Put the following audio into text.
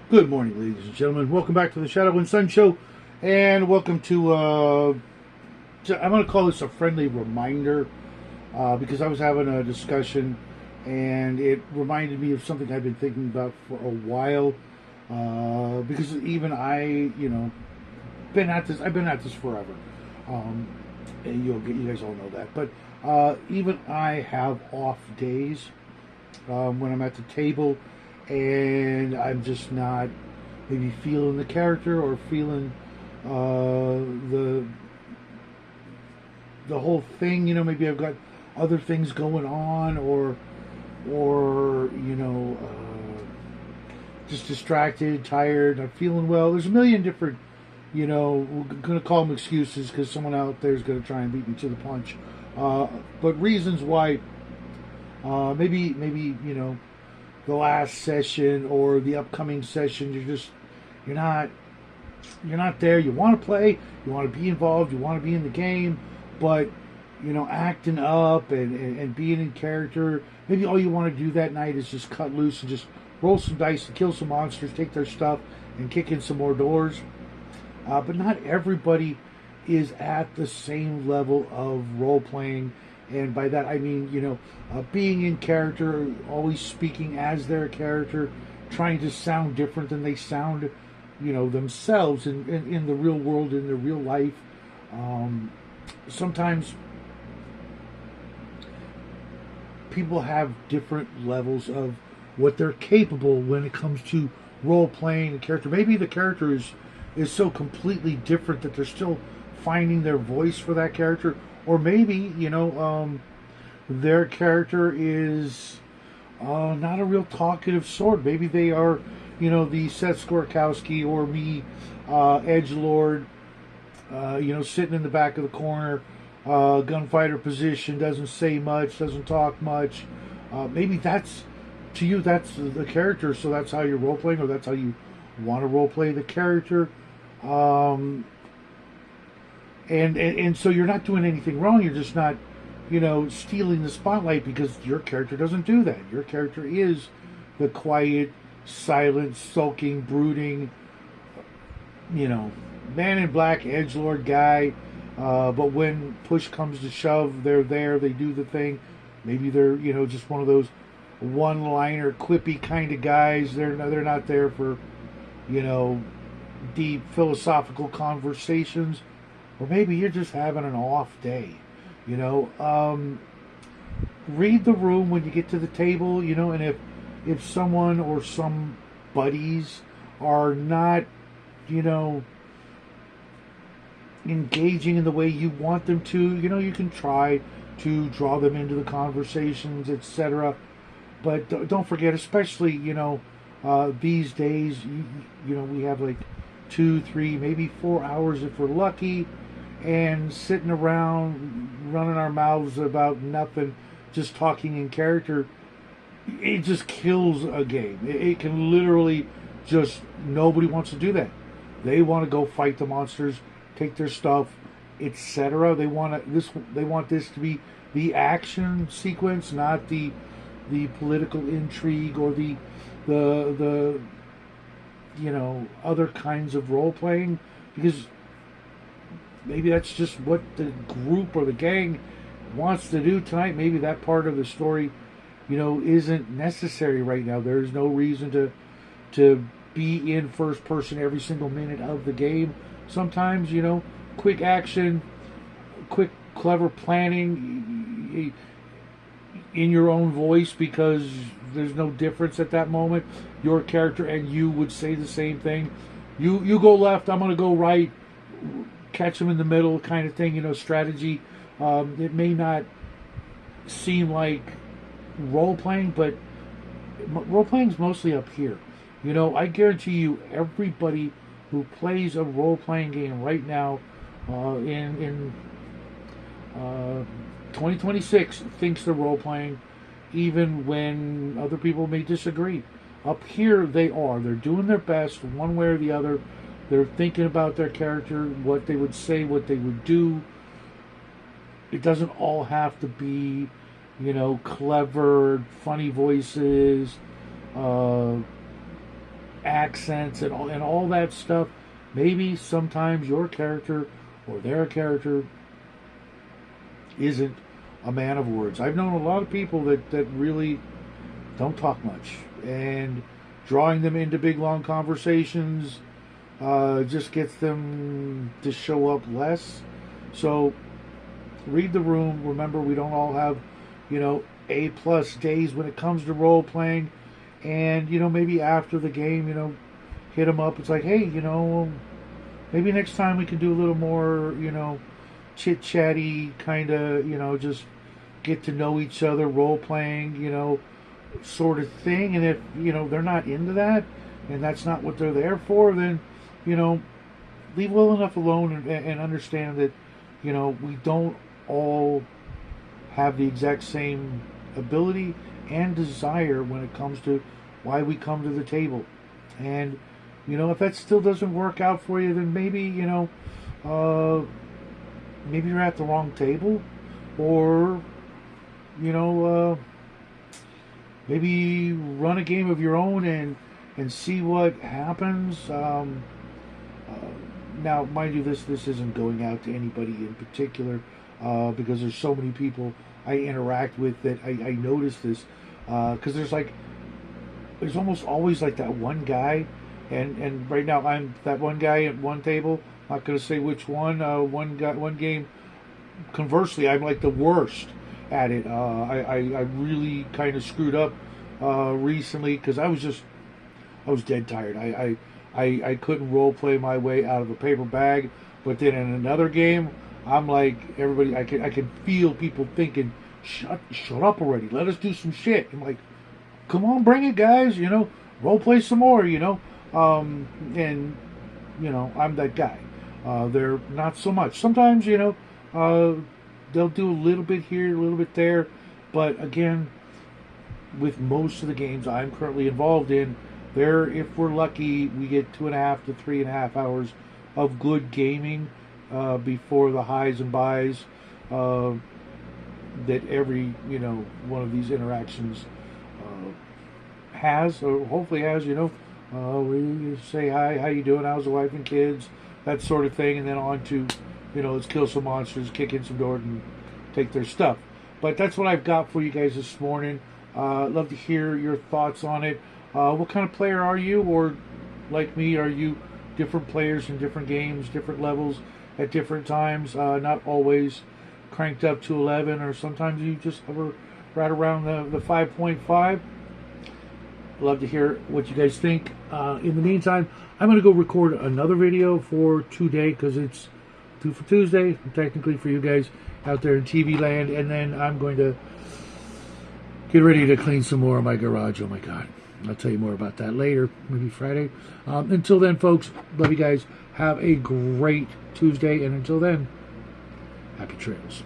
Good morning, ladies and gentlemen. Welcome back to the Shadow and Sun Show, and welcome to. I'm going to call this a friendly reminder because I was having a discussion, and it reminded me of something I've been thinking about for a while. Because even I, been at this. I've been at this forever, and you guys all know that. But even I have off days when I'm at the table and I'm just not maybe feeling the character or feeling the whole thing. Maybe I've got other things going on, or just distracted, tired, not feeling well. There's a million different, we're going to call them excuses because someone out there is going to try and beat me to the punch. But reasons why maybe the last session or the upcoming session, you're not there. You want to play, you want to be involved, you want to be in the game, but acting up and being in character, maybe all you want to do that night is just cut loose and just roll some dice and kill some monsters, take their stuff and kick in some more doors. But not everybody is at the same level of role playing, and by that I mean being in character, always speaking as their character, trying to sound different than they sound themselves in the real world, in their real life. Sometimes people have different levels of what they're capable when it comes to role playing a character. Maybe the character is so completely different that they're still finding their voice for that character, or maybe their character is not a real talkative sort. Maybe they are the Seth Skorkowski or me, edgelord, sitting in the back of the corner, gunfighter position, doesn't say much, doesn't talk much. Maybe that's, to you, that's the character, so that's how you're role playing, or that's how you want to role play the character. And so you're not doing anything wrong. You're just not, stealing the spotlight, because your character doesn't do that. Your character is the quiet, silent, sulking, brooding, man in black, edgelord guy. But when push comes to shove, they're there. They do the thing. Maybe they're, just one of those one-liner, quippy kind of guys. They're not there for, deep philosophical conversations. Or maybe you're just having an off day. Read the room when you get to the table, and if someone or some buddies are not, engaging in the way you want them to, you can try to draw them into the conversations, etc. But don't forget, especially, these days, we have like 2, 3, maybe 4 hours if we're lucky, and sitting around running our mouths about nothing, just talking in character. It just kills a game. It can literally just, nobody wants to do that. They want to go fight the monsters, take their stuff, etc. They want this to be the action sequence, not the political intrigue or the other kinds of role playing, because maybe that's just what the group or the gang wants to do tonight. Maybe that part of the story, isn't necessary right now. There's no reason to be in first person every single minute of the game. Sometimes, quick action, quick clever planning in your own voice, because there's no difference at that moment. Your character and you would say the same thing. You go left, I'm going to go right, catch them in the middle kind of thing, strategy. It may not seem like role playing, but role playing is mostly up here. I guarantee you, everybody who plays a role playing game right now in 2026 thinks they're role playing, even when other people may disagree. Up here, they are. They're doing their best, one way or the other. They're thinking about their character, what they would say, what they would do. It doesn't all have to be, clever, funny voices, accents and all that stuff. Maybe sometimes your character or their character isn't a man of words. I've known a lot of people that really don't talk much, and drawing them into big long conversations just gets them to show up less. So read the room. Remember, we don't all have, A plus days when it comes to role playing. And, maybe after the game, hit them up. It's like, hey, maybe next time we can do a little more, chit chatty kind of, just get to know each other, role playing, sort of thing. And if, they're not into that and that's not what they're there for, then, leave well enough alone and understand that, we don't all have the exact same ability and desire when it comes to why we come to the table. And, if that still doesn't work out for you, then maybe, maybe you're at the wrong table, or, maybe run a game of your own and see what happens. Now, mind you, this isn't going out to anybody in particular, because there's so many people I interact with that I notice this, because there's almost always like that one guy, and right now I'm that one guy at one table. Not going to say which one. One game. Conversely, I'm like the worst at it. I really kind of screwed up recently because I was dead tired. I couldn't role play my way out of a paper bag. But then in another game, I'm like everybody. I can feel people thinking, shut up already. Let us do some shit. I'm like, come on, bring it, guys. Role play some more. And I'm that guy. They're not so much. Sometimes they'll do a little bit here, a little bit there, but again, with most of the games I'm currently involved in, if we're lucky, we get 2.5 to 3.5 hours of good gaming before the highs and buys that every one of these interactions has, or hopefully has. We say hi, how you doing, how's the wife and kids, that sort of thing, and then on to let's kill some monsters, kick in some doors, and take their stuff. But that's what I've got for you guys this morning. Love to hear your thoughts on it. What kind of player are you? Or like me, are you different players in different games, different levels at different times? Not always cranked up to 11, or sometimes you just hover right around the 5.5. Love to hear what you guys think. In the meantime, I'm going to go record another video for today because it's 2 for Tuesday, technically for you guys out there in TV land, and then I'm going to get ready to clean some more of my garage. Oh my God. I'll tell you more about that later, maybe Friday. Until then, folks, love you guys. Have a great Tuesday, and until then, happy trails.